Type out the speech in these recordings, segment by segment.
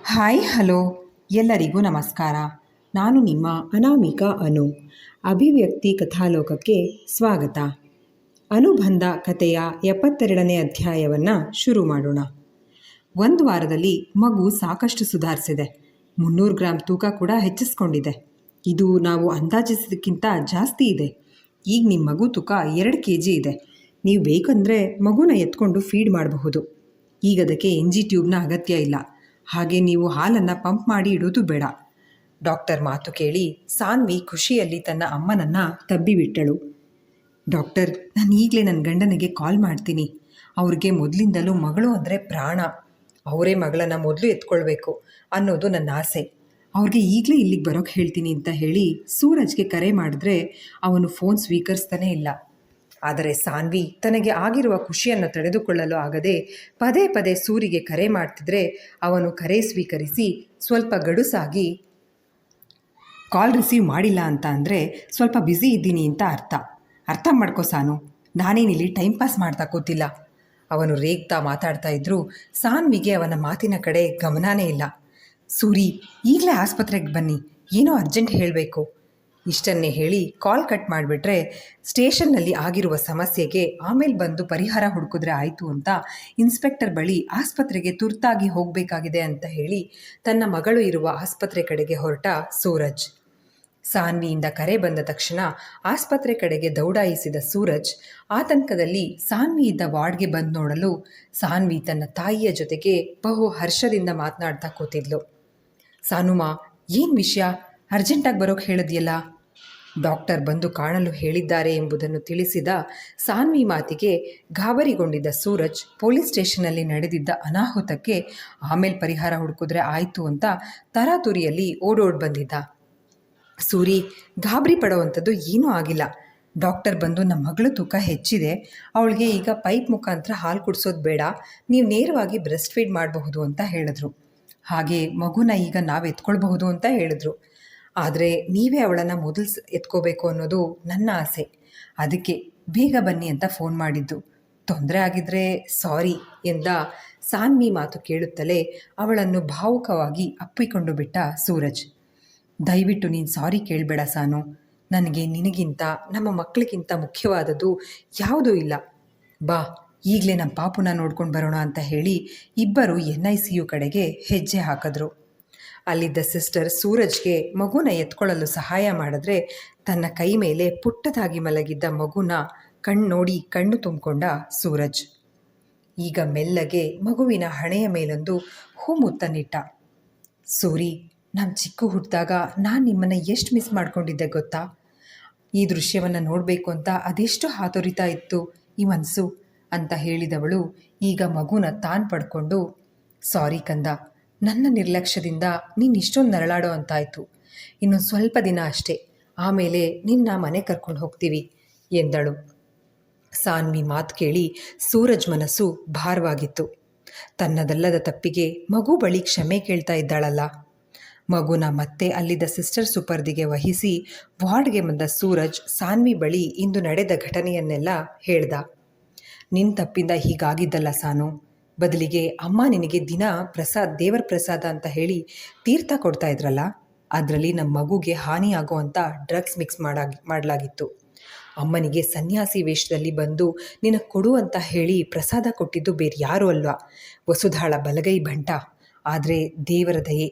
Hi hello ಎಲ್ಲರಿಗೂ ನಮಸ್ಕಾರ. ನಾನು ನಿಮ್ಮ ಅನಾಮಿಕಾ ಅನು. ಅಭಿವ್ಯಕ್ತಿ ಕಥಾಲೋಕಕ್ಕೆ ಸ್ವಾಗತ. ಅನುಬಂಧ ಕಥೆಯ 72ನೇ ಅಧ್ಯಾಯವನ್ನು ಶುರು ಮಾಡೋಣ. ಒಂದು ವಾರದಲ್ಲಿ ಮಗು ಸಾಕಷ್ಟು ಸುಧಾರಿಸಿದೆ. 300 ಗ್ರಾಂ ತೂಕ ಕೂಡ ಹೆಚ್ಚಿಸ್ಕೊಂಡಿದೆ. ಇದು ನಾವು ಅಂದಾಜಿಸಿದ್ದಕ್ಕಿಂತ ಜಾಸ್ತಿ ಇದೆ. ಈಗ ನಿಮ್ಮ ಮಗು ತೂಕ 2 kg ಇದೆ. ನೀವು ಬೇಕಂದರೆ ಮಗುನ ಎತ್ಕೊಂಡು ಫೀಡ್ ಮಾಡಬಹುದು. ಈಗ ಅದಕ್ಕೆ NG ಟ್ಯೂಬ್ನ ಅಗತ್ಯ ಇಲ್ಲ. ಹಾಗೆ ನೀವು ಹಾಲನ್ನು ಪಂಪ್ ಮಾಡಿ ಇಡೋದು ಬೇಡ. ಡಾಕ್ಟರ್ ಮಾತು ಕೇಳಿ ಸಾನ್ವಿ ಖುಷಿಯಲ್ಲಿ ತನ್ನ ಅಮ್ಮನನ್ನು ತಬ್ಬಿಬಿಟ್ಟಳು. ಡಾಕ್ಟರ್, ನಾನು ಈಗಲೇ ನನ್ನ ಗಂಡನಿಗೆ ಕಾಲ್ ಮಾಡ್ತೀನಿ. ಅವ್ರಿಗೆ ಮೊದಲಿಂದಲೂ ಮಗಳು ಅಂದರೆ ಪ್ರಾಣ. ಅವರೇ ಮಗಳನ್ನು ಮೊದಲು ಎತ್ಕೊಳ್ಬೇಕು ಅನ್ನೋದು ನನ್ನ ಆಸೆ. ಅವ್ರಿಗೆ ಈಗಲೇ ಇಲ್ಲಿಗೆ ಬರೋಕ್ಕೆ ಹೇಳ್ತೀನಿ ಅಂತ ಹೇಳಿ ಸೂರಜ್ಗೆ ಕರೆ ಮಾಡಿದ್ರೆ ಅವನು ಫೋನ್ ಸ್ವೀಕರಿಸ್ತಾನೇ ಇಲ್ಲ. ಆದರೆ ಸಾನ್ವಿ ತನಗೆ ಆಗಿರುವ ಖುಷಿಯನ್ನು ತಡೆದುಕೊಳ್ಳಲು ಆಗದೆ ಪದೇ ಪದೇ ಸೂರಿಗೆ ಕರೆ ಮಾಡ್ತಿದ್ರೆ ಅವನು ಕರೆ ಸ್ವೀಕರಿಸಿ ಸ್ವಲ್ಪ ಗಡುಸಾಗಿ ಕಾಲ್ ರಿಸೀವ್ ಮಾಡಿಲ್ಲ ಅಂತ ಅಂದರೆ ಸ್ವಲ್ಪ ಬ್ಯುಸಿ ಇದ್ದೀನಿ ಅಂತ ಅರ್ಥ ಮಾಡ್ಕೋ ಸಾನು, ನಾನೇನಿಲ್ಲಿ ಟೈಮ್ ಪಾಸ್ ಮಾಡ್ತಾ ಕೂತಿಲ್ಲ. ಅವನು ರೇಗ್ತಾ ಮಾತಾಡ್ತಾ ಇದ್ದರೂ ಸಾನ್ವಿಗೆ ಅವನ ಮಾತಿನ ಕಡೆ ಗಮನನೇ ಇಲ್ಲ. ಸೂರಿ, ಈಗಲೇ ಆಸ್ಪತ್ರೆಗೆ ಬನ್ನಿ, ಏನೋ ಅರ್ಜೆಂಟ್ ಹೇಳಬೇಕು. ಇಷ್ಟನ್ನೇ ಹೇಳಿ ಕಾಲ್ ಕಟ್ ಮಾಡಿಬಿಟ್ರೆ ಸ್ಟೇಷನ್ನಲ್ಲಿ ಆಗಿರುವ ಸಮಸ್ಯೆಗೆ ಆಮೇಲೆ ಬಂದು ಪರಿಹಾರ ಹುಡುಕಿದ್ರೆ ಆಯಿತು ಅಂತ ಇನ್ಸ್ಪೆಕ್ಟರ್ ಬಳಿ ಆಸ್ಪತ್ರೆಗೆ ತುರ್ತಾಗಿ ಹೋಗಬೇಕಾಗಿದೆ ಅಂತ ಹೇಳಿ ತನ್ನ ಮಗಳು ಇರುವ ಆಸ್ಪತ್ರೆ ಕಡೆಗೆ ಹೊರಟ ಸೂರಜ್. ಸಾನ್ವಿಯಿಂದ ಕರೆ ಬಂದ ತಕ್ಷಣ ಆಸ್ಪತ್ರೆ ಕಡೆಗೆ ದೌಡಾಯಿಸಿದ ಸೂರಜ್ ಆತಂಕದಲ್ಲಿ ಸಾನ್ವಿ ಇದ್ದ ವಾರ್ಡ್ಗೆ ಬಂದು ನೋಡಲು ಸಾನ್ವಿ ತನ್ನ ತಾಯಿಯ ಜೊತೆಗೆ ಬಹು ಹರ್ಷದಿಂದ ಮಾತನಾಡ್ತಾ ಕೂತಿದ್ಲು. ಸಾನುಮಾ, ಏನು ವಿಷಯ? ಅರ್ಜೆಂಟಾಗಿ ಬರೋಕ್ಕೆ ಹೇಳಿದ್ಯಲ್ಲ? ಡಾಕ್ಟರ್ ಬಂದು ಕಾಣಲು ಹೇಳಿದ್ದಾರೆ ಎಂಬುದನ್ನು ತಿಳಿಸಿದ ಸಾನ್ವಿ ಮಾತಿಗೆ ಗಾಬರಿಗೊಂಡಿದ್ದ ಸೂರಜ್ ಪೊಲೀಸ್ ಸ್ಟೇಷನ್ನಲ್ಲಿ ನಡೆದಿದ್ದ ಅನಾಹುತಕ್ಕೆ ಆಮೇಲೆ ಪರಿಹಾರ ಹುಡುಕಿದ್ರೆ ಆಯಿತು ಅಂತ ತರಾತುರಿಯಲ್ಲಿ ಓಡೋಡ್ ಬಂದಿದ್ದ. ಸೂರಿ, ಗಾಬರಿ ಪಡೋವಂಥದ್ದು ಏನೂ ಆಗಿಲ್ಲ. ಡಾಕ್ಟರ್ ಬಂದು ನಮ್ಮ ಮಗಳು ತೂಕ ಹೆಚ್ಚಿದೆ, ಅವಳಿಗೆ ಈಗ ಪೈಪ್ ಮುಖಾಂತರ ಹಾಲು ಕುಡಿಸೋದು ಬೇಡ, ನೀವು ನೇರವಾಗಿ ಬ್ರೆಸ್ಟ್ ಫೀಡ್ ಮಾಡಬಹುದು ಅಂತ ಹೇಳಿದ್ರು. ಹಾಗೆ ಮಗುನ ಈಗ ನಾವು ಎತ್ಕೊಳ್ಬಹುದು ಅಂತ ಹೇಳಿದ್ರು. ಆದರೆ ನೀವೇ ಅವಳನ್ನು ಮೊದಲು ಎತ್ಕೋಬೇಕು ಅನ್ನೋದು ನನ್ನ ಆಸೆ. ಅದಕ್ಕೆ ಬೇಗ ಬನ್ನಿ ಅಂತ ಫೋನ್ ಮಾಡಿದ್ದು. ತೊಂದರೆ ಆಗಿದ್ರೆ ಸಾರಿ ಎಂದ ಸಾನ್ವಿ ಮಾತು ಕೇಳುತ್ತಲೇ ಅವಳನ್ನು ಭಾವುಕವಾಗಿ ಅಪ್ಪಿಕೊಂಡು ಬಿಟ್ಟ ಸೂರಜ್. ದಯವಿಟ್ಟು ನೀನು ಸಾರಿ ಕೇಳಬೇಡ ಸಾನು. ನನಗೆ ನಿನಗಿಂತ ನಮ್ಮ ಮಕ್ಕಳಿಗಿಂತ ಮುಖ್ಯವಾದದ್ದು ಯಾವುದೂ ಇಲ್ಲ. ಬಾ, ಈಗಲೇ ನಮ್ಮ ಪಾಪುನ ನೋಡ್ಕೊಂಡು ಬರೋಣ ಅಂತ ಹೇಳಿ ಇಬ್ಬರು NICU ಕಡೆಗೆ ಹೆಜ್ಜೆ ಹಾಕಿದ್ರು. ಅಲ್ಲಿದ್ದ ಸಿಸ್ಟರ್ ಸೂರಜ್ಗೆ ಮಗುನ ಎತ್ಕೊಳ್ಳಲು ಸಹಾಯ ಮಾಡಿದ್ರೆ ತನ್ನ ಕೈ ಮೇಲೆ ಪುಟ್ಟದಾಗಿ ಮಲಗಿದ್ದ ಮಗುನ ನೋಡಿ ಕಣ್ಣು ತುಂಬಿಕೊಂಡ ಸೂರಜ್. ಈಗ ಮೆಲ್ಲಗೆ ಮಗುವಿನ ಹಣೆಯ ಮೇಲೊಂದು ಹೂಮುತ್ತನ್ನಿಟ್ಟ. ಸೂರಿ, ನಮ್ಮ ಚಿಕ್ಕು ಹುಟ್ಟಿದಾಗ ನಾನು ನಿಮ್ಮನ್ನು ಎಷ್ಟು ಮಿಸ್ ಮಾಡ್ಕೊಂಡಿದ್ದೆ ಗೊತ್ತಾ? ಈ ದೃಶ್ಯವನ್ನು ನೋಡಬೇಕು ಅಂತ ಅದೆಷ್ಟು ಹಾತೊರಿತಾ ಇತ್ತು ಈ ಮನಸ್ಸು ಅಂತ ಹೇಳಿದವಳು ಈಗ ಮಗುನ ತಾನು ಪಡ್ಕೊಂಡು, ಸಾರಿ ಕಂದ, ನನ್ನ ನಿರ್ಲಕ್ಷ್ಯದಿಂದ ನೀನು ಇಷ್ಟೊಂದು ನರಳಾಡೋ ಅಂತಾಯಿತು. ಇನ್ನೊಂದು ಸ್ವಲ್ಪ ದಿನ ಅಷ್ಟೇ, ಆಮೇಲೆ ನಿನ್ನ ಮನೆ ಕರ್ಕೊಂಡು ಹೋಗ್ತೀವಿ ಎಂದಳು. ಸಾನ್ವಿ ಮಾತು ಕೇಳಿ ಸೂರಜ್ ಮನಸ್ಸು ಭಾರವಾಗಿತ್ತು. ತನ್ನದಲ್ಲದ ತಪ್ಪಿಗೆ ಮಗು ಬಳಿ ಕ್ಷಮೆ ಕೇಳ್ತಾ ಇದ್ದಾಳಲ್ಲ. ಮಗುನ ಮತ್ತೆ ಅಲ್ಲಿದ್ದ ಸಿಸ್ಟರ್ ಸುಪರ್ದಿಗೆ ವಹಿಸಿ ವಾರ್ಡ್ಗೆ ಬಂದ ಸೂರಜ್ ಸಾನ್ವಿ ಬಳಿ ಇಂದು ನಡೆದ ಘಟನೆಯನ್ನೆಲ್ಲ ಹೇಳ್ದ. ನಿನ್ನ ತಪ್ಪಿಂದ ಹೀಗಾಗಿದ್ದಲ್ಲ ಸಾನು, ಬದಲಿಗೆ ಅಮ್ಮ ನಿನಗೆ ದಿನ ದೇವರ ಪ್ರಸಾದ ಅಂತ ಹೇಳಿ ತೀರ್ಥ ಕೊಡ್ತಾ ಇದ್ರಲ್ಲ, ಅದರಲ್ಲಿ ನಮ್ಮ ಮಗುಗೆ ಹಾನಿಯಾಗೋ ಅಂಥ ಡ್ರಗ್ಸ್ ಮಿಕ್ಸ್ ಮಾಡಲಾಗಿತ್ತು. ಅಮ್ಮನಿಗೆ ಸನ್ಯಾಸಿ ವೇಷದಲ್ಲಿ ಬಂದು ನಿನಗೆ ಕೊಡು ಅಂತ ಹೇಳಿ ಪ್ರಸಾದ ಕೊಟ್ಟಿದ್ದು ಬೇರೆ ಯಾರೂ ಅಲ್ವಾ, ವಸುಧಾಳ ಬಲಗೈ ಬಂಟ. ಆದರೆ ದೇವರ ದಯೆ,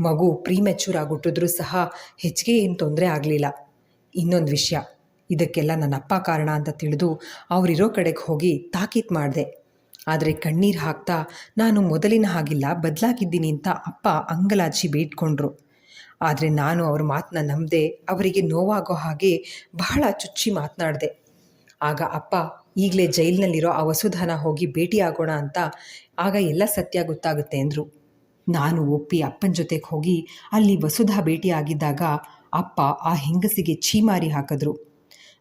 ಮಗು ಪ್ರೀಮೆಚ್ಯೂರ್ ಆಗಿಟ್ಟಿದ್ರೂ ಸಹ ಹೆಚ್ಚಿಗೆ ಏನು ತೊಂದರೆ ಆಗಲಿಲ್ಲ. ಇನ್ನೊಂದು ವಿಷಯ, ಇದಕ್ಕೆಲ್ಲ ನನ್ನ ಅಪ್ಪ ಕಾರಣ ಅಂತ ತಿಳಿದು ಅವರಿರೋ ಕಡೆಗೆ ಹೋಗಿ ತಾಕೀತು ಮಾಡಿದೆ. ಆದರೆ ಕಣ್ಣೀರು ಹಾಕ್ತಾ ನಾನು ಮೊದಲಿನ ಹಾಗಿಲ್ಲ, ಬದಲಾಗಿದ್ದೀನಿ ಅಂತ ಅಪ್ಪ ಅಂಗಲಾಚಿ ಬೇಡ್ಕೊಂಡ್ರು. ಆದರೆ ನಾನು ಅವ್ರ ಮಾತನ್ನ ನಂಬದೆ ಅವರಿಗೆ ನೋವಾಗೋ ಹಾಗೆ ಬಹಳ ಚುಚ್ಚಿ ಮಾತನಾಡಿದೆ. ಆಗ ಅಪ್ಪ ಈಗಲೇ ಜೈಲಿನಲ್ಲಿರೋ ಆ ವಸುಧಾನ ಹೋಗಿ ಭೇಟಿಯಾಗೋಣ ಅಂತ, ಆಗ ಎಲ್ಲ ಸತ್ಯ ಗೊತ್ತಾಗುತ್ತೆ ಅಂದರು. ನಾನು ಒಪ್ಪಿ ಅಪ್ಪನ ಜೊತೆಗೆ ಹೋಗಿ ಅಲ್ಲಿ ವಸುಧಾ ಭೇಟಿಯಾಗಿದ್ದಾಗ ಅಪ್ಪ ಆ ಹೆಂಗಸಿಗೆ ಛೀಮಾರಿ ಹಾಕಿದ್ರು.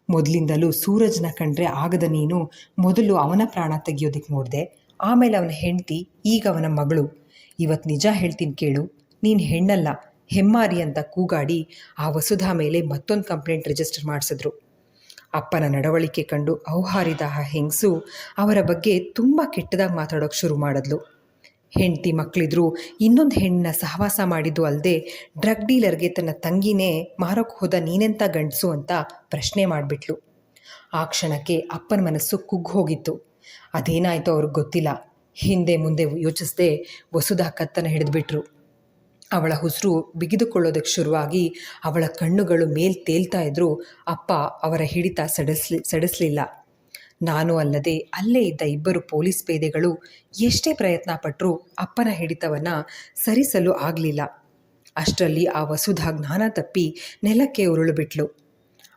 ಮೊದಲಿಂದಲೂ ಸೂರಜ್ನ ಕಂಡ್ರೆ ಆಗದ ನೀನು ಮೊದಲು ಅವನ ಪ್ರಾಣ ತೆಗಿಯೋದಕ್ಕೆ ನೋಡಿದೆ, ಆಮೇಲೆ ಅವನ ಹೆಂಡತಿ, ಈಗ ಅವನ ಮಗಳು. ಇವತ್ತು ನಿಜ ಹೇಳ್ತೀನಿ ಕೇಳು, ನೀನು ಹೆಣ್ಣಲ್ಲ ಹೆಮ್ಮಾರಿ ಅಂತ ಕೂಗಾಡಿ ಆ ವಸುಧಾ ಮೇಲೆ ಮತ್ತೊಂದು ಕಂಪ್ಲೇಂಟ್ ರಿಜಿಸ್ಟರ್ ಮಾಡಿಸಿದ್ರು. ಅಪ್ಪನ ನಡವಳಿಕೆ ಕಂಡು ಔಹಾರಿದ ಆ ಹೆಂಗಸು ಅವರ ಬಗ್ಗೆ ತುಂಬ ಕೆಟ್ಟದಾಗಿ ಮಾತಾಡೋಕ್ಕೆ ಶುರು ಮಾಡಿದ್ಲು. ಹೆಂಡತಿ ಮಕ್ಕಳಿದ್ರು, ಇನ್ನೊಂದು ಹೆಣ್ಣನ್ನ ಸಹವಾಸ ಮಾಡಿದ್ದು ಅಲ್ಲದೆ ಡ್ರಗ್ ಡೀಲರ್ಗೆ ತನ್ನ ತಂಗಿನೇ ಮಾರೋಕ್ಕೆ ಹೋದ ನೀನೆಂಥ ಗಂಡಸು ಅಂತ ಪ್ರಶ್ನೆ ಮಾಡಿಬಿಟ್ಲು. ಆ ಕ್ಷಣಕ್ಕೆ ಅಪ್ಪನ ಮನಸ್ಸು ಕುಗ್ಗಿ ಹೋಗಿತ್ತು. ಅದೇನಾಯಿತೋ ಅವ್ರಿಗೆ ಗೊತ್ತಿಲ್ಲ. ಹಿಂದೆ ಮುಂದೆ ಯೋಚಿಸದೆ ವಸುಧಾ ಕತ್ತನ ಹಿಡಿದುಬಿಟ್ರು. ಅವಳ ಉಸಿರು ಬಿಗಿದುಕೊಳ್ಳೋದಕ್ಕೆ ಶುರುವಾಗಿ ಅವಳ ಕಣ್ಣುಗಳು ಮೇಲ್ ತೇಲ್ತಾ ಇದ್ರೂ ಅಪ್ಪ ಅವರ ಹಿಡಿತ ಸಡಿಸಲಿಲ್ಲ. ನಾನು ಅಲ್ಲದೆ ಅಲ್ಲೇ ಇದ್ದ ಇಬ್ಬರು ಪೊಲೀಸ್ ಪೇದೆಗಳು ಎಷ್ಟೇ ಪ್ರಯತ್ನ ಪಟ್ಟರೂ ಅಪ್ಪನ ಹಿಡಿತವನ್ನು ಸರಿಸಲು ಆಗಲಿಲ್ಲ. ಅಷ್ಟರಲ್ಲಿ ಆ ವಸುಧಾ ಜ್ಞಾನ ತಪ್ಪಿ ನೆಲಕ್ಕೆ ಉರುಳುಬಿಟ್ಲು.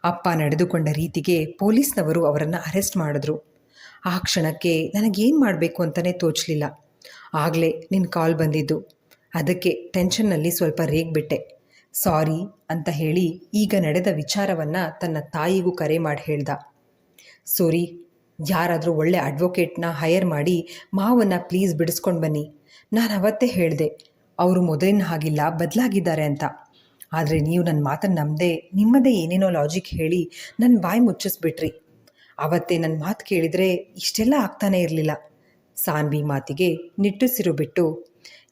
ಅಪ್ಪ ನಡೆದುಕೊಂಡ ರೀತಿಗೆ ಪೊಲೀಸ್ನವರು ಅವರನ್ನು ಅರೆಸ್ಟ್ ಮಾಡಿದ್ರು. ಆ ಕ್ಷಣಕ್ಕೆ ನನಗೇನು ಮಾಡಬೇಕು ಅಂತಲೇ ತೋಚಲಿಲ್ಲ. ಆಗಲೇ ನಿನ್ನ ಕಾಲ್ ಬಂದಿದ್ದು, ಅದಕ್ಕೆ ಟೆನ್ಷನ್ನಲ್ಲಿ ಸ್ವಲ್ಪ ರೇಗ್ಬಿಟ್ಟೆ. ಸಾರಿ ಅಂತ ಹೇಳಿ ಈಗ ನಡೆದ ವಿಚಾರವನ್ನು ತನ್ನ ತಾಯಿಗೂ ಕರೆ ಮಾಡಿ ಹೇಳ್ದ. ಸೋರಿ, ಯಾರಾದರೂ ಒಳ್ಳೆ ಅಡ್ವೊಕೇಟ್ನ ಹೈಯರ್ ಮಾಡಿ ಮಾವನ್ನ ಪ್ಲೀಸ್ ಬಿಡಿಸ್ಕೊಂಡು ಬನ್ನಿ. ನಾನು ಅವತ್ತೇ ಹೇಳಿದೆ ಅವರು ಮೊದಲಿನ ಹಾಗಿಲ್ಲ, ಬದಲಾಗಿದ್ದಾರೆ ಅಂತ. ಆದರೆ ನೀವು ನನ್ನ ಮಾತನ್ನು ನಂಬದೆ ನಿಮ್ಮದೇ ಏನೇನೋ ಲಾಜಿಕ್ ಹೇಳಿ ನನ್ನ ಬಾಯಿ ಮುಚ್ಚಿಸ್ಬಿಟ್ರಿ. ಅವತ್ತೇ ನನ್ನ ಮಾತು ಕೇಳಿದರೆ ಇಷ್ಟೆಲ್ಲ ಆಗ್ತಾನೇ ಇರಲಿಲ್ಲ. ಸಾನ್ವಿ ಮಾತಿಗೆ ನಿಟ್ಟುಸಿರು ಬಿಟ್ಟು,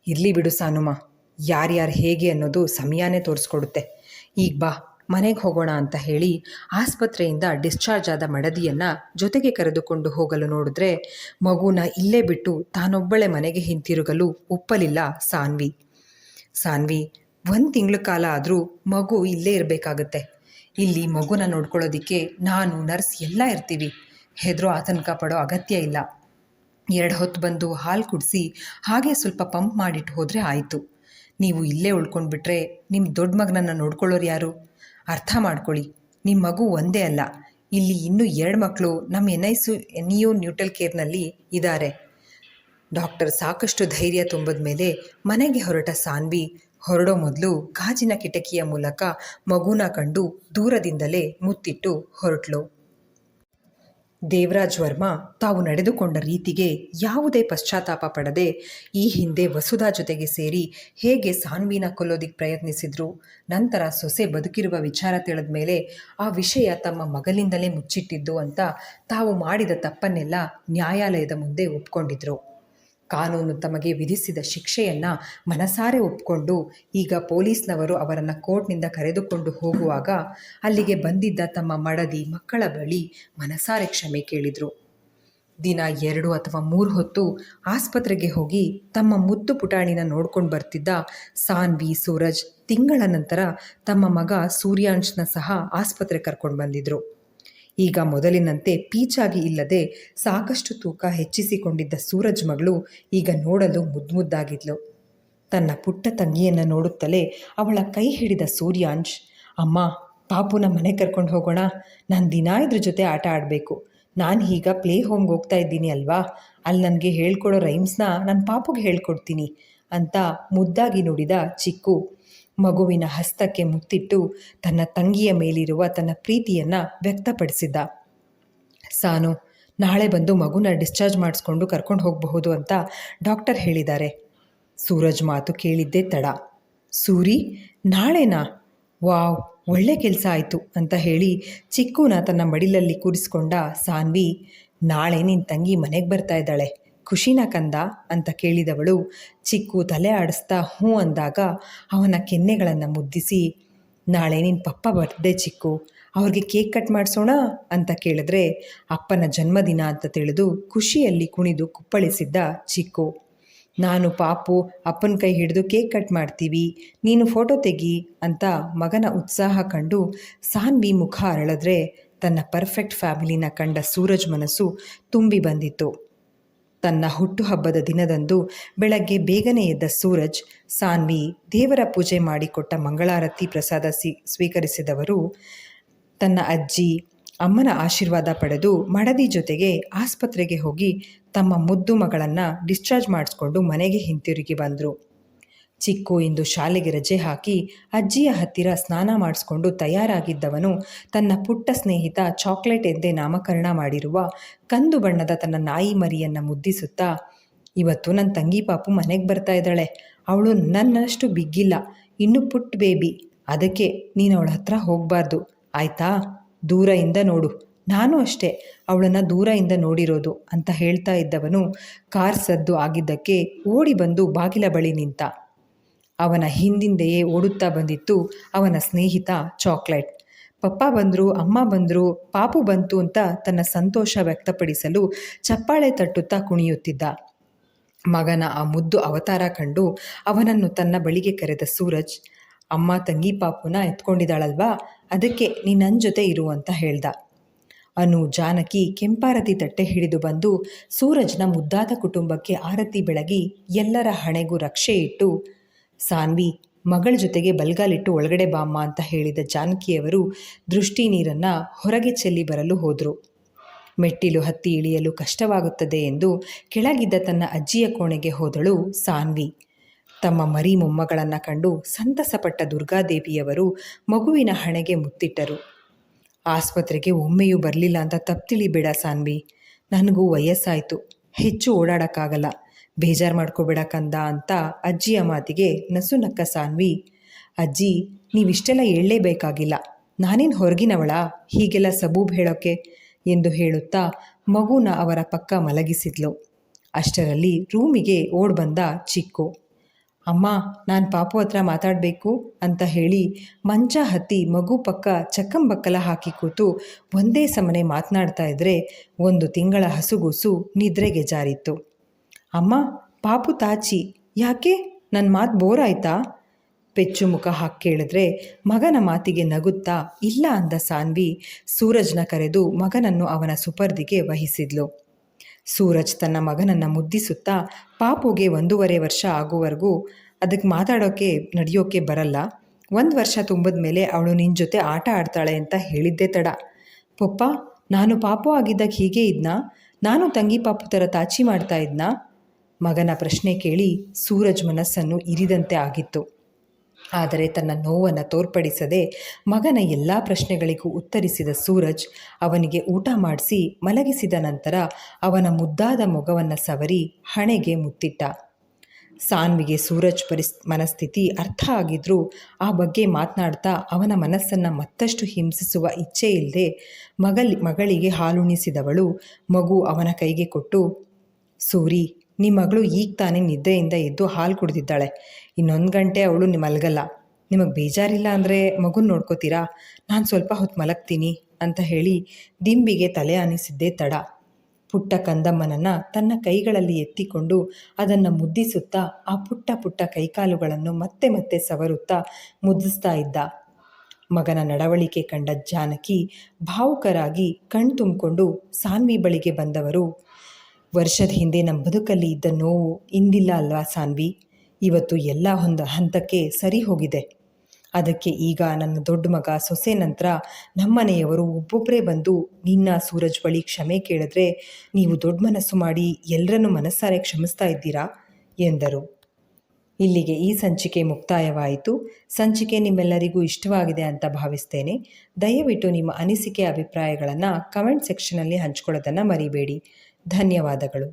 ಇರಲಿ ಬಿಡು ಸಾನುಮ, ಯಾರ್ಯಾರು ಹೇಗೆ ಅನ್ನೋದು ಸಮಯನೇ ತೋರಿಸ್ಕೊಡುತ್ತೆ. ಈಗ ಬಾ ಮನೆಗೆ ಹೋಗೋಣ ಅಂತ ಹೇಳಿ ಆಸ್ಪತ್ರೆಯಿಂದ ಡಿಸ್ಚಾರ್ಜ್ ಆದ ಮಡದಿಯನ್ನು ಜೊತೆಗೆ ಕರೆದುಕೊಂಡು ಹೋಗಲು ನೋಡಿದ್ರೆ ಮಗುನ ಇಲ್ಲೇ ಬಿಟ್ಟು ತಾನೊಬ್ಬಳೆ ಮನೆಗೆ ಹಿಂತಿರುಗಲು ಒಪ್ಪಲಿಲ್ಲ ಸಾನ್ವಿ. 1 ತಿಂಗಳ ಕಾಲ ಆದರೂ ಮಗು ಇಲ್ಲೇ ಇರಬೇಕಾಗತ್ತೆ. ಇಲ್ಲಿ ಮಗುನ ನೋಡ್ಕೊಳ್ಳೋದಿಕ್ಕೆ ನಾನು, ನರ್ಸ್ ಎಲ್ಲ ಇರ್ತೀವಿ. ಹೆದರೋ ಆತಂಕ ಪಡೋ ಅಗತ್ಯ ಇಲ್ಲ. 2 ಹೊತ್ತು ಬಂದು ಹಾಲು ಕುಡಿಸಿ ಹಾಗೆ ಸ್ವಲ್ಪ ಪಂಪ್ ಮಾಡಿಟ್ಟು ಹೋದರೆ ಆಯಿತು. ನೀವು ಇಲ್ಲೇ ಉಳ್ಕೊಂಡ್ಬಿಟ್ರೆ ನಿಮ್ಮ ದೊಡ್ಡ ಮಗನನ್ನು ನೋಡ್ಕೊಳ್ಳೋರು ಯಾರು? ಅರ್ಥ ಮಾಡ್ಕೊಳ್ಳಿ, ನಿಮ್ಮ ಮಗು ಒಂದೇ ಅಲ್ಲ, ಇಲ್ಲಿ ಇನ್ನೂ 2 ಮಕ್ಕಳು ನಮ್ಮ NICU ನ್ಯೂಟಲ್ ಕೇರ್ನಲ್ಲಿ ಇದ್ದಾರೆ. ಡಾಕ್ಟರ್ ಸಾಕಷ್ಟು ಧೈರ್ಯ ತುಂಬಿದ ಮೇಲೆ ಮನೆಗೆ ಹೊರಟ ಸಾನ್ವಿ ಹೊರಡೋ ಮೊದಲು ಗಾಜಿನ ಕಿಟಕಿಯ ಮೂಲಕ ಮಗುನ ಕಂಡು ದೂರದಿಂದಲೇ ಮುತ್ತಿಟ್ಟು ಹೊರಟ್ಲು. ದೇವರಾಜ್ ವರ್ಮಾ ತಾವು ನಡೆದುಕೊಂಡ ರೀತಿಗೆ ಯಾವುದೇ ಪಶ್ಚಾತ್ತಾಪ ಪಡದೆ ಈ ಹಿಂದೆ ವಸುಧಾ ಜೊತೆಗೆ ಸೇರಿ ಹೇಗೆ ಸಾನ್ವಿನ ಕೊಲ್ಲೋದಿಕ್ಕೆ ಪ್ರಯತ್ನಿಸಿದ್ರು, ನಂತರ ಸೊಸೆ ಬದುಕಿರುವ ವಿಚಾರ ತಿಳಿದ ಮೇಲೆ ಆ ವಿಷಯ ತಮ್ಮ ಮಗಲಿಂದಲೇ ಮುಚ್ಚಿಟ್ಟಿದ್ದು ಅಂತ ತಾವು ಮಾಡಿದ ತಪ್ಪನ್ನೆಲ್ಲ ನ್ಯಾಯಾಲಯದ ಮುಂದೆ ಒಪ್ಕೊಂಡಿದ್ರು. ಕಾನೂನು ತಮಗೆ ವಿಧಿಸಿದ ಶಿಕ್ಷೆಯನ್ನು ಮನಸಾರೆ ಒಪ್ಪಿಕೊಂಡು ಈಗ ಪೊಲೀಸ್ನವರು ಅವರನ್ನು ಕೋರ್ಟ್ನಿಂದ ಕರೆದುಕೊಂಡು ಹೋಗುವಾಗ ಅಲ್ಲಿಗೆ ಬಂದಿದ್ದ ತಮ್ಮ ಮಡದಿ ಮಕ್ಕಳ ಬಳಿ ಮನಸಾರೆ ಕ್ಷಮೆ ಕೇಳಿದರು. ದಿನ 2 ಅಥವಾ 3 ಹೊತ್ತು ಆಸ್ಪತ್ರೆಗೆ ಹೋಗಿ ತಮ್ಮ ಮುದ್ದು ಪುಟಾಣಿನ ನೋಡ್ಕೊಂಡು ಬರ್ತಿದ್ದ ಸಾನ್ವಿ, ಸೂರಜ್ ತಿಂಗಳ ನಂತರ ತಮ್ಮ ಮಗ ಸೂರ್ಯಾಂಶ್ನ ಸಹ ಆಸ್ಪತ್ರೆ ಕರ್ಕೊಂಡು ಬಂದಿದ್ರು. ಈಗ ಮೊದಲಿನಂತೆ ಪೀಚಾಗಿ ಇಲ್ಲದೆ ಸಾಕಷ್ಟು ತೂಕ ಹೆಚ್ಚಿಸಿಕೊಂಡಿದ್ದ ಸೂರಜ್ ಮಗಳು ಈಗ ನೋಡಲು ಮುದ್ದಾಗಿದ್ಲು. ತನ್ನ ಪುಟ್ಟ ತಂಗಿಯನ್ನು ನೋಡುತ್ತಲೇ ಅವಳ ಕೈ ಹಿಡಿದ ಸೂರ್ಯಾಂಶ್, ಅಮ್ಮ ಪಾಪುನ ಮನೆ ಕರ್ಕೊಂಡು ಹೋಗೋಣ, ನಾನು ದಿನ ಇದ್ರ ಜೊತೆ ಆಟ ಆಡಬೇಕು. ನಾನು ಈಗ ಪ್ಲೇ ಹೋಮ್ಗೆ ಹೋಗ್ತಾ ಇದ್ದೀನಿ ಅಲ್ವಾ, ಅಲ್ಲಿ ನನಗೆ ಹೇಳ್ಕೊಡೋ ರೈಮ್ಸ್ನ ನನ್ನ ಪಾಪುಗೆ ಹೇಳ್ಕೊಡ್ತೀನಿ ಅಂತ ಮುದ್ದಾಗಿ ನುಡಿದ ಚಿಕ್ಕು ಮಗುವಿನ ಹಸ್ತಕ್ಕೆ ಮುತ್ತಿಟ್ಟು ತನ್ನ ತಂಗಿಯ ಮೇಲಿರುವ ತನ್ನ ಪ್ರೀತಿಯನ್ನು ವ್ಯಕ್ತಪಡಿಸಿದ್ದ. ಸಾನು, ನಾಳೆ ಬಂದು ಮಗುನ ಡಿಸ್ಚಾರ್ಜ್ ಮಾಡಿಸ್ಕೊಂಡು ಕರ್ಕೊಂಡು ಹೋಗಬಹುದು ಅಂತ ಡಾಕ್ಟರ್ ಹೇಳಿದ್ದಾರೆ. ಸೂರಜ್ ಮಾತು ಕೇಳಿದ್ದೇ ತಡ. ಸೂರಿ, ನಾಳೆನಾ? ವಾವ್, ಒಳ್ಳೆ ಕೆಲಸ ಆಯಿತು ಅಂತ ಹೇಳಿ ಚಿಕ್ಕುನ ತನ್ನ ಮಡಿಲಲ್ಲಿ ಕೂರಿಸ್ಕೊಂಡ ಸಾನ್ವಿ, ನಾಳೆ ನಿನ್ನ ತಂಗಿ ಮನೆಗೆ ಬರ್ತಾ ಇದ್ದಾಳೆ, ಖುಷಿನ ಕಂದ ಅಂತ ಕೇಳಿದವಳು ಚಿಕ್ಕು ತಲೆ ಆಡಿಸ್ತಾ ಹ್ಞೂ ಅಂದಾಗ ಅವನ ಕೆನ್ನೆಗಳನ್ನು ಮುದ್ದಿಸಿ, ನಾಳೆ ನಿನ್ನ ಪಪ್ಪ ಬರ್ತ್ಡೇ ಚಿಕ್ಕು, ಅವ್ರಿಗೆ ಕೇಕ್ ಕಟ್ ಮಾಡಿಸೋಣ ಅಂತ ಕೇಳಿದ್ರೆ ಅಪ್ಪನ ಜನ್ಮದಿನ ಅಂತ ತಿಳಿದು ಖುಷಿಯಲ್ಲಿ ಕುಣಿದು ಕುಪ್ಪಳಿಸಿದ್ದ ಚಿಕ್ಕು. ನಾನು ಪಾಪು ಅಪ್ಪನ ಕೈ ಹಿಡಿದು ಕೇಕ್ ಕಟ್ ಮಾಡ್ತೀವಿ, ನೀನು ಫೋಟೋ ತೆಗಿ ಅಂತ ಮಗನ ಉತ್ಸಾಹ ಕಂಡು ಸಾನ್ವಿ ಮುಖ ಅರಳಿದ್ರೆ ತನ್ನ ಪರ್ಫೆಕ್ಟ್ ಫ್ಯಾಮಿಲಿನ ಕಂಡ ಸೂರಜ್ ಮನಸ್ಸು ತುಂಬಿ ಬಂದಿತ್ತು. ತನ್ನ ಹುಟ್ಟುಹಬ್ಬದ ದಿನದಂದು ಬೆಳಗ್ಗೆ ಬೇಗನೆ ಎದ್ದ ಸೂರಜ್, ಸಾನ್ವಿ ದೇವರ ಪೂಜೆ ಮಾಡಿಕೊಟ್ಟ ಮಂಗಳಾರತಿ ಪ್ರಸಾದ ಸ್ವೀಕರಿಸಿದವರು ತನ್ನ ಅಜ್ಜಿ ಅಮ್ಮನ ಆಶೀರ್ವಾದ ಪಡೆದು ಮಡದಿ ಜೊತೆಗೆ ಆಸ್ಪತ್ರೆಗೆ ಹೋಗಿ ತಮ್ಮ ಮುದ್ದು ಮಗಳನ್ನು ಡಿಸ್ಚಾರ್ಜ್ ಮಾಡಿಸ್ಕೊಂಡು ಮನೆಗೆ ಹಿಂತಿರುಗಿ ಬಂದರು. ಚಿಕ್ಕು ಇಂದು ಶಾಲೆಗೆ ರಜೆ ಹಾಕಿ ಅಜ್ಜಿಯ ಹತ್ತಿರ ಸ್ನಾನ ಮಾಡಿಸ್ಕೊಂಡು ತಯಾರಾಗಿದ್ದವನು ತನ್ನ ಪುಟ್ಟ ಸ್ನೇಹಿತ ಚಾಕ್ಲೇಟ್ ಎಂದೇ ನಾಮಕರಣ ಮಾಡಿರುವ ಕಂದು ಬಣ್ಣದ ತನ್ನ ನಾಯಿ ಮರಿಯನ್ನು ಮುದ್ದಿಸುತ್ತಾ, ಇವತ್ತು ನನ್ನ ತಂಗಿ ಪಾಪು ಮನೆಗೆ ಬರ್ತಾ ಇದ್ದಾಳೆ, ಅವಳು ನನ್ನಷ್ಟು ಬಿಗ್ಗಿಲ್ಲ, ಇನ್ನು ಪುಟ್ಟ ಬೇಬಿ, ಅದಕ್ಕೆ ನೀನು ಅವಳ ಹತ್ರ ಹೋಗಬಾರ್ದು ಆಯಿತಾ, ದೂರದಿಂದ ನೋಡು, ನಾನು ಅಷ್ಟೇ ಅವಳನ್ನು ದೂರದಿಂದ ನೋಡಿರೋದು ಅಂತ ಹೇಳ್ತಾ ಇದ್ದವನು ಕಾರ್ ಸದ್ದು ಆಗಿದ್ದಕ್ಕೆ ಓಡಿ ಬಂದು ಬಾಗಿಲ ಬಳಿ ನಿಂತ. ಅವನ ಹಿಂದಿಂದೆಯೇ ಓಡುತ್ತಾ ಬಂದಿತ್ತು ಅವನ ಸ್ನೇಹಿತ ಚಾಕ್ಲೇಟ್. ಪಪ್ಪ ಬಂದರು, ಅಮ್ಮ ಬಂದರು, ಪಾಪು ಬಂತು ಅಂತ ತನ್ನ ಸಂತೋಷ ವ್ಯಕ್ತಪಡಿಸಲು ಚಪ್ಪಾಳೆ ತಟ್ಟುತ್ತಾ ಕುಣಿಯುತ್ತಿದ್ದ. ಮಗನ ಆ ಮುದ್ದು ಅವತಾರ ಕಂಡು ಅವನನ್ನು ತನ್ನ ಬಳಿಗೆ ಕರೆದ ಸೂರಜ್, ಅಮ್ಮ ತಂಗಿ ಪಾಪುನ ಎತ್ಕೊಂಡಿದ್ದಾಳಲ್ವಾ, ಅದಕ್ಕೆ ನೀ ನನ್ನ ಜೊತೆ ಇರು ಅಂತ ಹೇಳ್ದ. ಅನು ಜಾನಕಿ ಕೆಂಪಾರತಿ ತಟ್ಟೆ ಹಿಡಿದು ಬಂದು ಸೂರಜ್ನ ಮುದ್ದಾದ ಕುಟುಂಬಕ್ಕೆ ಆರತಿ ಬೆಳಗಿ ಎಲ್ಲರ ಹಣೆಗೂ ರಕ್ಷೆ ಇಟ್ಟು, ಸಾನ್ವಿ ಮಗಳ ಜೊತೆಗೆ ಬಲ್ಗಾಲಿಟ್ಟು ಒಳಗಡೆ ಬಾಮ್ಮ ಅಂತ ಹೇಳಿದ ಜಾನಕಿಯವರು ದೃಷ್ಟಿ ನೀರನ್ನು ಹೊರಗೆ ಚೆಲ್ಲಿ ಬರಲು ಹೋದರು. ಮೆಟ್ಟಿಲು ಹತ್ತಿ ಇಳಿಯಲು ಕಷ್ಟವಾಗುತ್ತದೆ ಎಂದು ಕೆಳಗಿದ್ದ ತನ್ನ ಅಜ್ಜಿಯ ಕೋಣೆಗೆ ಹೋದಳು ಸಾನ್ವಿ. ತಮ್ಮ ಮರಿ ಮೊಮ್ಮಗಳನ್ನು ಕಂಡು ಸಂತಸಪಟ್ಟ ದುರ್ಗಾದೇವಿಯವರು ಮಗುವಿನ ಹಣೆಗೆ ಮುತ್ತಿಟ್ಟರು. ಆಸ್ಪತ್ರೆಗೆ ಒಮ್ಮೆಯೂ ಬರಲಿಲ್ಲ ಅಂತ ತಪ್ಪು ತಿಳಿಬೇಡ ಸಾನ್ವಿ, ನನಗೂ ವಯಸ್ಸಾಯಿತು, ಹೆಚ್ಚು ಓಡಾಡೋಕ್ಕಾಗಲ್ಲ, ಬೇಜಾರು ಮಾಡ್ಕೋಬೇಡ ಕಂದ ಅಂತ ಅಜ್ಜಿಯ ಮಾತಿಗೆ ನಸುನಕ್ಕ ಸಾನ್ವಿ, ಅಜ್ಜಿ ನೀವಿಷ್ಟೆಲ್ಲ ಹೇಳಲೇಬೇಕಾಗಿಲ್ಲ, ನಾನೇನು ಹೊರಗಿನವಳ ಹೀಗೆಲ್ಲ ಸಬೂಬ್ ಹೇಳೋಕ್ಕೆ ಎಂದು ಹೇಳುತ್ತಾ ಮಗುನ ಅವರ ಪಕ್ಕ ಮಲಗಿಸಿದ್ಲು. ಅಷ್ಟರಲ್ಲಿ ರೂಮಿಗೆ ಓಡ್ ಬಂದ ಚಿಕ್ಕು. ಅಮ್ಮ, ನಾನು ಪಾಪು ಹತ್ರ ಮಾತಾಡಬೇಕು ಅಂತ ಹೇಳಿ ಮಂಚ ಹತ್ತಿ ಮಗು ಪಕ್ಕ ಚಕ್ಕಂಬಕ್ಕಲ ಹಾಕಿ ಕೂತು ಒಂದೇ ಸಮನೆ ಮಾತನಾಡ್ತಾ ಇದ್ದರೆ 1 ತಿಂಗಳ ಹಸುಗೂಸು ನಿದ್ರೆಗೆ ಜಾರಿತ್ತು. ಅಮ್ಮ, ಪಾಪು ತಾಚಿ, ಯಾಕೆ ನನ್ನ ಮಾತು ಬೋರ್ ಆಯ್ತಾ? ಪೆಚ್ಚು ಮುಖ ಹಾಕಿ ಕೇಳಿದ್ರೆ ಮಗನ ಮಾತಿಗೆ ನಗುತ್ತಾ ಇಲ್ಲ ಅಂದ ಸಾನ್ವಿ ಸೂರಜ್ನ ಕರೆದು ಮಗನನ್ನು ಅವನ ಸುಪರ್ದಿಗೆ ವಹಿಸಿದ್ಲು. ಸೂರಜ್ ತನ್ನ ಮಗನನ್ನು ಮುದ್ದಿಸುತ್ತಾ, ಪಾಪುಗೆ 1.5 ವರ್ಷ ಆಗುವವರೆಗೂ ಅದಕ್ಕೆ ಮಾತಾಡೋಕ್ಕೆ ನಡೆಯೋಕ್ಕೆ ಬರಲ್ಲ, 1 ವರ್ಷ ತುಂಬಿದ ಮೇಲೆ ಅವಳು ನಿನ್ನ ಜೊತೆ ಆಟ ಆಡ್ತಾಳೆ ಅಂತ ಹೇಳಿದ್ದೇ ತಡ. ಪಪ್ಪ, ನಾನು ಪಾಪು ಆಗಿದ್ದಾಗ ಹೀಗೆ ಇದ್ನಾ? ನಾನು ತಂಗಿ ಪಾಪು ಥರ ತಾಚಿ ಮಾಡ್ತಾ ಇದ್ನಾ? ಮಗನ ಪ್ರಶ್ನೆ ಕೇಳಿ ಸೂರಜ್ ಮನಸ್ಸನ್ನು ಇರಿದಂತೆ ಆಗಿತ್ತು. ಆದರೆ ತನ್ನ ನೋವನ್ನು ತೋರ್ಪಡಿಸದೆ ಮಗನ ಎಲ್ಲ ಪ್ರಶ್ನೆಗಳಿಗೂ ಉತ್ತರಿಸಿದ ಸೂರಜ್ ಅವನಿಗೆ ಊಟ ಮಾಡಿಸಿ ಮಲಗಿಸಿದ ನಂತರ ಅವನ ಮುದ್ದಾದ ಮೊಗವನ್ನು ಸವರಿ ಹಣೆಗೆ ಮುತ್ತಿಟ್ಟ. ಸಾನ್ವಿಗೆ ಸೂರಜ್ ಮನಸ್ಥಿತಿ ಅರ್ಥ ಆಗಿದ್ರೂ ಆ ಬಗ್ಗೆ ಮಾತನಾಡ್ತಾ ಅವನ ಮನಸ್ಸನ್ನು ಮತ್ತಷ್ಟು ಹಿಂಸಿಸುವ ಇಚ್ಛೆ ಇಲ್ಲದೆ ಮಗಳಿಗೆ ಹಾಲುಣಿಸಿದವಳು ಮಗು ಅವನ ಕೈಗೆ ಕೊಟ್ಟು, ಸೂರಿ, ನಿಮ್ಮ ಮಗಳು ಈಗ ತಾನೇ ನಿದ್ದೆಯಿಂದ ಎದ್ದು ಹಾಲು ಕುಡಿದಿದ್ದಾಳೆ, ಇನ್ನೊಂದು ಗಂಟೆ ಅವಳು ಮಲಗಲ್ಲ, ನಿಮಗೆ ಬೇಜಾರಿಲ್ಲ ಅಂದರೆ ಮಗುನ ನೋಡ್ಕೋತೀರಾ? ನಾನು ಸ್ವಲ್ಪ ಹೊತ್ತು ಮಲಗ್ತೀನಿ ಅಂತ ಹೇಳಿ ದಿಂಬಿಗೆ ತಲೆ ಆನಿಸಿದ್ದೇ ತಡ. ಪುಟ್ಟ ಕಂದಮ್ಮನನ್ನು ತನ್ನ ಕೈಗಳಲ್ಲಿ ಎತ್ತಿಕೊಂಡು ಅದನ್ನು ಮುದ್ದಿಸುತ್ತಾ ಆ ಪುಟ್ಟ ಪುಟ್ಟ ಕೈಕಾಲುಗಳನ್ನು ಮತ್ತೆ ಮತ್ತೆ ಸವರುತ್ತಾ ಮುದ್ದಿಸ್ತಾ ಇದ್ದ. ಮಗನ ನಡವಳಿಕೆ ಕಂಡ ಜಾನಕಿ ಭಾವುಕರಾಗಿ ಕಣ್ ತುಂಬಿಕೊಂಡು ಸಾನ್ವಿ ಬಳಿಗೆ ಬಂದವರು, ವರ್ಷದ ಹಿಂದೆ ನಮ್ಮ ಬದುಕಲ್ಲಿ ಇದ್ದ ನೋವು ಇಂದಿಲ್ಲ ಅಲ್ವಾ ಸಾನ್ವಿ? ಇವತ್ತು ಎಲ್ಲ ಒಂದು ಹಂತಕ್ಕೆ ಸರಿ ಹೋಗಿದೆ. ಅದಕ್ಕೆ ಈಗ ನನ್ನ ದೊಡ್ಡ ಮಗ ಸೊಸೆ ನಂತರ ನಮ್ಮನೆಯವರು ಒಬ್ಬೊಬ್ಬರೇ ಬಂದು ನಿನ್ನ ಸೂರಜ್ ಬಳಿ ಕ್ಷಮೆ ಕೇಳಿದ್ರೆ ನೀವು ದೊಡ್ಡ ಮನಸ್ಸು ಮಾಡಿ ಎಲ್ಲರನ್ನೂ ಮನಸ್ಸಾರೆ ಕ್ಷಮಿಸ್ತಾ ಇದ್ದೀರಾ ಎಂದರು. ಇಲ್ಲಿಗೆ ಈ ಸಂಚಿಕೆ ಮುಕ್ತಾಯವಾಯಿತು. ಸಂಚಿಕೆ ನಿಮ್ಮೆಲ್ಲರಿಗೂ ಇಷ್ಟವಾಗಿದೆ ಅಂತ ಭಾವಿಸ್ತೇನೆ. ದಯವಿಟ್ಟು ನಿಮ್ಮ ಅನಿಸಿಕೆ ಅಭಿಪ್ರಾಯಗಳನ್ನು ಕಮೆಂಟ್ ಸೆಕ್ಷನಲ್ಲಿ ಹಂಚ್ಕೊಳ್ಳೋದನ್ನು ಮರಿಬೇಡಿ. ಧನ್ಯವಾದಗಳು.